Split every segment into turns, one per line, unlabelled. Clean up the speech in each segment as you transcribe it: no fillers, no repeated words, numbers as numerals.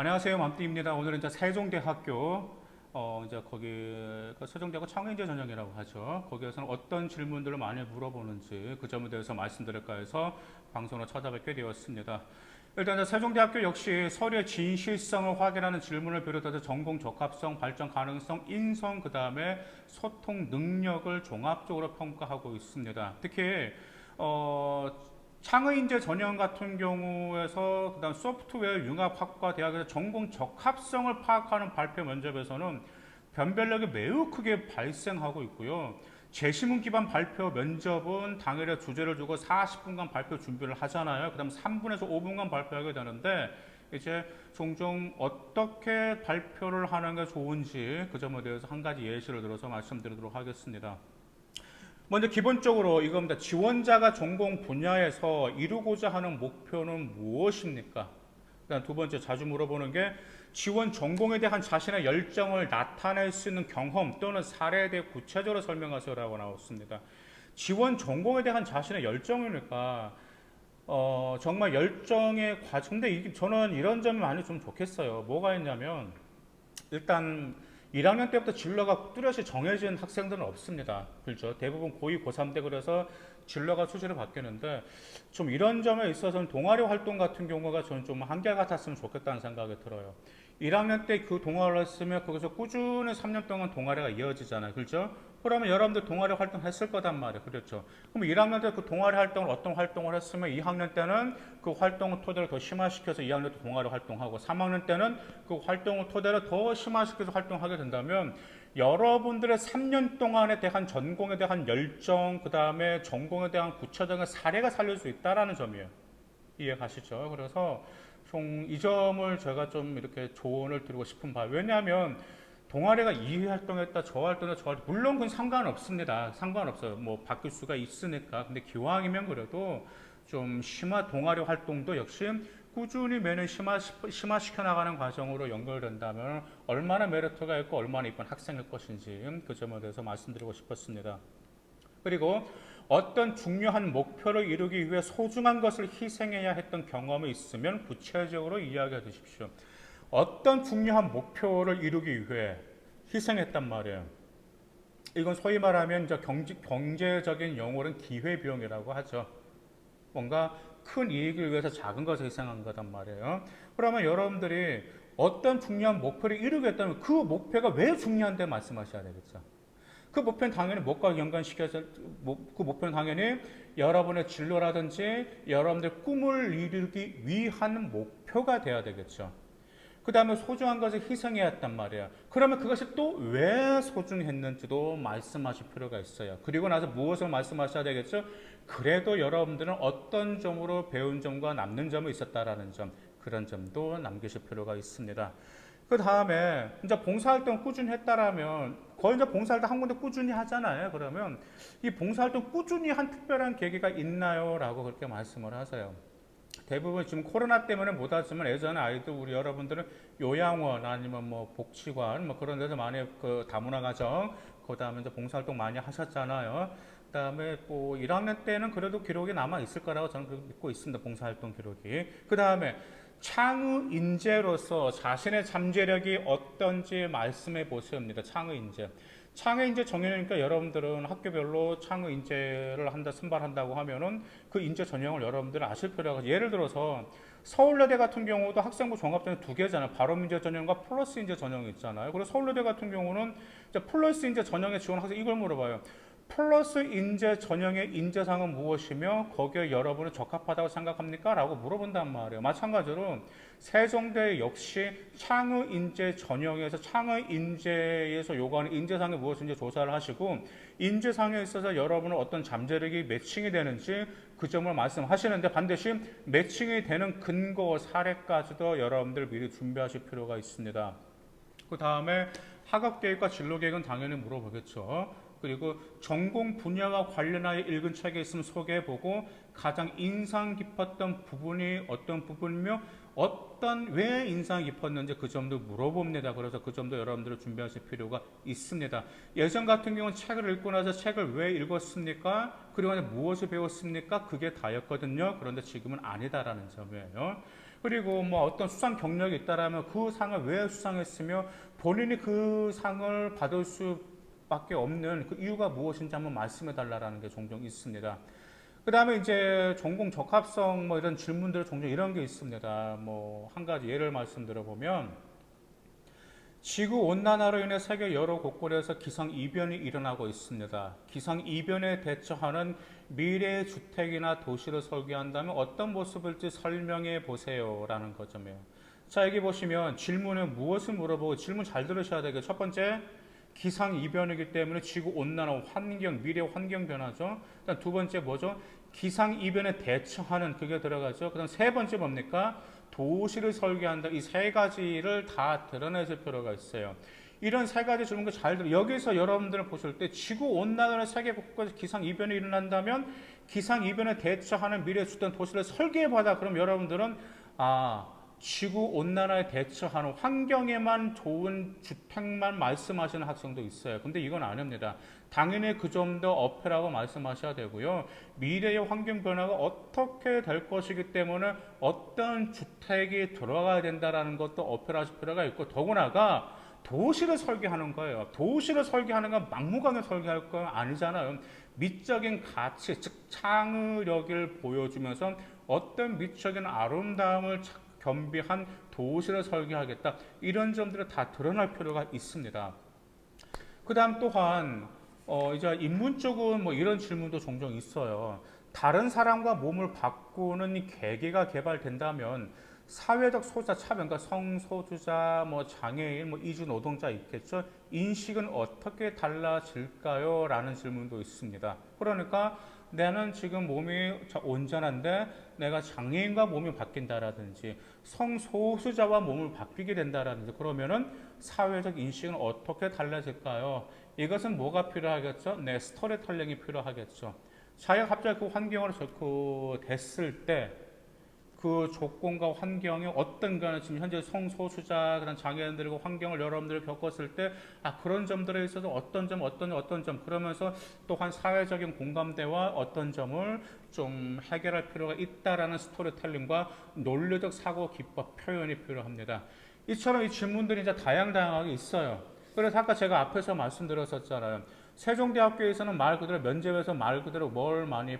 안녕하세요, 맘띠입니다. 오늘은 이제 세종대학교 이제 거기 그 세종대학교 창의인재 전형이라고 하죠. 거기에서는 어떤 질문들을 많이 물어보는지 그 점에 대해서 말씀드릴까 해서 방송으로 찾아뵙게 되었습니다. 일단 이제 세종대학교 역시 서류의 진실성을 확인하는 질문을 비롯해서 전공 적합성, 발전 가능성, 인성, 그 다음에 소통 능력을 종합적으로 평가하고 있습니다. 특히 창의인재 전형 같은 경우에서 그다음 소프트웨어 융합학과 대학에서 전공 적합성을 파악하는 발표 면접에서는 변별력이 매우 크게 발생하고 있고요. 제시문 기반 발표 면접은 당일에 주제를 주고 40분간 발표 준비를 하잖아요. 그다음 3분에서 5분간 발표하게 되는데 이제 종종 어떻게 발표를 하는 게 좋은지 그 점에 대해서 한 가지 예시를 들어서 말씀드리도록 하겠습니다. 먼저 기본적으로 이겁니다. 지원자가 전공 분야에서 이루고자 하는 목표는 무엇입니까? 그다음 두 번째 자주 물어보는 게 지원 전공에 대한 자신의 열정을 나타낼 수 있는 경험 또는 사례에 대해 구체적으로 설명하세요라고 나왔습니다. 지원 전공에 대한 자신의 열정이니까 정말 열정의 과정. 근데 저는 이런 점이 많이 좀 좋겠어요. 뭐가 있냐면 일단 1학년 때부터 진로가 뚜렷이 정해진 학생들은 없습니다. 그렇죠? 대부분 고2, 고3 때 그래서 진로가 수시로 바뀌는데 좀 이런 점에 있어서는 동아리 활동 같은 경우가 저는 좀 한결 같았으면 좋겠다는 생각이 들어요. 1학년 때 그 동아리를 했으면 거기서 꾸준히 3년 동안 동아리가 이어지잖아요. 그렇죠? 그러면 여러분들 동아리 활동했을 거단 말이에요. 그렇죠? 그럼 1학년 때 그 동아리 활동을 어떤 활동을 했으면 2학년 때는 그 활동을 토대로 더 심화시켜서 2학년 때 동아리 활동하고 3학년 때는 그 활동을 토대로 더 심화시켜서 활동하게 된다면 여러분들의 3년 동안에 대한 전공에 대한 열정, 그 다음에 전공에 대한 구체적인 사례가 살릴 수 있다라는 점이에요. 이해 가시죠? 그래서 좀 이 점을 제가 좀 이렇게 조언을 드리고 싶은 바. 왜냐하면 동아리가 이 활동했다, 저 활동했다, 저 활동. 물론 그건 상관없습니다. 상관없어요. 뭐 바뀔 수가 있으니까. 근데 기왕이면 그래도 좀 심화 동아리 활동도 역시 꾸준히 매년 심화시켜 나가는 과정으로 연결된다면 얼마나 메리트가 있고 얼마나 이쁜 학생일 것인지 그 점에 대해서 말씀드리고 싶었습니다. 그리고 어떤 중요한 목표를 이루기 위해 소중한 것을 희생해야 했던 경험이 있으면 구체적으로 이야기해 주십시오. 어떤 중요한 목표를 이루기 위해 희생했단 말이에요. 이건 소위 말하면 이제 경제적인 용어는 기회비용이라고 하죠. 뭔가 큰 이익을 위해서 작은 것을 희생한 거단 말이에요. 그러면 여러분들이 어떤 중요한 목표를 이루겠다면 그 목표가 왜 중요한데 말씀하셔야 되겠죠. 그 목표는 당연히 뭐가 연관시켜서 그 목표는 당연히 여러분의 진로라든지 여러분들 꿈을 이루기 위한 목표가 돼야 되겠죠. 그 다음에 소중한 것을 희생해야 했단 말이에요. 그러면 그것이 또 왜 소중했는지도 말씀하실 필요가 있어요. 그리고 나서 무엇을 말씀하셔야 되겠죠? 그래도 여러분들은 어떤 점으로 배운 점과 남는 점이 있었다라는 점, 그런 점도 남기실 필요가 있습니다. 그 다음에 이제 봉사활동 꾸준히 했다라면 거의 이제 봉사활동 한 군데 꾸준히 하잖아요. 그러면 이 봉사활동 꾸준히 한 특별한 계기가 있나요? 라고 그렇게 말씀을 하세요. 대부분 지금 코로나 때문에 못하지만 예전에 아이들 우리 여러분들은 요양원 아니면 뭐 복지관 뭐 그런 데서 많이 그 다문화 가정 그다음에 이제 봉사활동 많이 하셨잖아요. 그다음에 뭐 1학년 때는 그래도 기록이 남아 있을 거라고 저는 믿고 있습니다. 봉사활동 기록이. 그다음에 창의 인재로서 자신의 잠재력이 어떤지 말씀해 보시옵니다. 창의 인재. 창의 인재 정형이니까 여러분들은 학교별로 창의 인재를 한다 선발한다고 하면은 그 인재 전형을 여러분들은 아실 필요가 있어요. 예를 들어서 서울여대 같은 경우도 학생부 종합전형 두 개잖아요. 발업 인재 전형과 플러스 인재 전형이 있잖아요. 그리고 서울여대 같은 경우는 플러스 인재 전형에 지원 학생 이걸 물어봐요. 플러스 인재 전형의 인재상은 무엇이며 거기에 여러분은 적합하다고 생각합니까? 라고 물어본단 말이에요. 마찬가지로 세종대 역시 창의 인재 전형에서 창의 인재에서 요구하는 인재상이 무엇인지 조사를 하시고 인재상에 있어서 여러분은 어떤 잠재력이 매칭이 되는지 그 점을 말씀하시는데 반드시 매칭이 되는 근거 사례까지도 여러분들 미리 준비하실 필요가 있습니다. 그 다음에 학업계획과 진로계획은 당연히 물어보겠죠. 그리고 전공 분야와 관련하여 읽은 책이 있으면 소개해보고 가장 인상 깊었던 부분이 어떤 부분이며 왜 인상 깊었는지 그 점도 물어봅니다. 그래서 그 점도 여러분들이 준비하실 필요가 있습니다. 예전 같은 경우는 책을 읽고 나서 책을 왜 읽었습니까? 그리고 무엇을 배웠습니까? 그게 다였거든요. 그런데 지금은 아니다라는 점이에요. 그리고 뭐 어떤 수상 경력이 있다라면 그 상을 왜 수상했으며 본인이 그 상을 받을 수밖에 없는 그 이유가 무엇인지 한번 말씀해 달라라는 게 종종 있습니다. 그 다음에 이제 전공 적합성 뭐 이런 질문들 종종 이런 게 있습니다. 뭐 한 가지 예를 말씀드려 보면 지구 온난화로 인해 세계 여러 곳곳에서 기상 이변이 일어나고 있습니다. 기상 이변에 대처하는 미래의 주택이나 도시를 설계한다면 어떤 모습일지 설명해 보세요라는 거잖아요. 자, 여기 보시면 질문에 무엇을 물어보고 질문 잘 들으셔야 되겠죠. 첫 번째, 기상 이변이기 때문에 지구 온난화, 환경, 미래 환경 변화죠. 그다음 두 번째 뭐죠? 기상 이변에 대처하는 그게 들어가죠. 그다음 세 번째 뭡니까? 도시를 설계한다. 이 세 가지를 다 드러내실 필요가 있어요. 이런 세 가지 질문을 잘 들어. 여기서 여러분들을 보실 때 지구 온난화나 세계 곳곳에서 기상 이변이 일어난다면 기상 이변에 대처하는 미래 주된 도시를 설계해봐라. 그럼 여러분들은 지구 온난화에 대처하는 환경에만 좋은 주택만 말씀하시는 학생도 있어요. 근데 이건 아닙니다. 당연히 그 점도 어필하고 말씀하셔야 되고요. 미래의 환경 변화가 어떻게 될 것이기 때문에 어떤 주택이 들어가야 된다라는 것도 어필하실 필요가 있고, 더구나가 도시를 설계하는 거예요. 도시를 설계하는 건 막무가내 설계할 건 아니잖아요. 미적인 가치, 즉 창의력을 보여주면서 어떤 미적인 아름다움을 겸비한 도시를 설계하겠다. 이런 점들을 다 드러날 필요가 있습니다. 그 다음 또한 이제 인문 쪽은 뭐 이런 질문도 종종 있어요. 다른 사람과 몸을 바꾸는 계기가 개발된다면 사회적 소수자 차별, 그러니까 성소수자, 뭐 장애인, 뭐 이주 노동자 있겠죠. 인식은 어떻게 달라질까요? 라는 질문도 있습니다. 그러니까 나는 지금 몸이 온전한데 내가 장애인과 몸이 바뀐다라든지 성소수자와 몸을 바뀌게 된다라든지 그러면은 사회적 인식은 어떻게 달라질까요? 이것은 뭐가 필요하겠죠? 네, 스토리텔링이 필요하겠죠. 자기가 갑자기 그 환경으로 됐을 때 그 조건과 환경이 어떤가는 지금 현재 성소수자 그런 장애인들과 환경을 여러분들이 겪었을 때 그런 점들에 있어서 어떤 점 그러면서 또한 사회적인 공감대와 어떤 점을 좀 해결할 필요가 있다라는 스토리텔링과 논리적 사고 기법 표현이 필요합니다. 이처럼 이 질문들이 이제 다양하게 있어요. 그래서 아까 제가 앞에서 말씀드렸었잖아요. 세종대학교에서는 말 그대로 면접에서 말 그대로 뭘 많이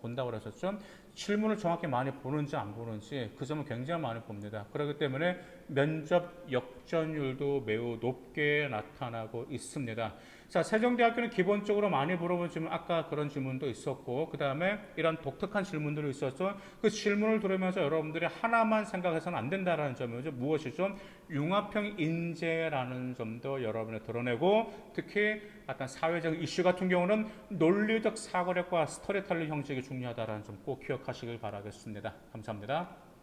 본다고 그러셨죠? 실문을 정확히 많이 보는지 안 보는지 그 점을 굉장히 많이 봅니다. 그렇기 때문에 면접 역전율도 매우 높게 나타나고 있습니다. 자, 세종대학교는 기본적으로 많이 물어본 질문, 아까 그런 질문도 있었고, 그 다음에 이런 독특한 질문들이 있었죠. 그 질문을 들으면서 여러분들이 하나만 생각해서는 안 된다라는 점이죠. 무엇이죠? 융합형 인재라는 점도 여러분이 드러내고, 특히 어떤 사회적 이슈 같은 경우는 논리적 사고력과 스토리텔링 형식이 중요하다는 점 꼭 기억하시길 바라겠습니다. 감사합니다.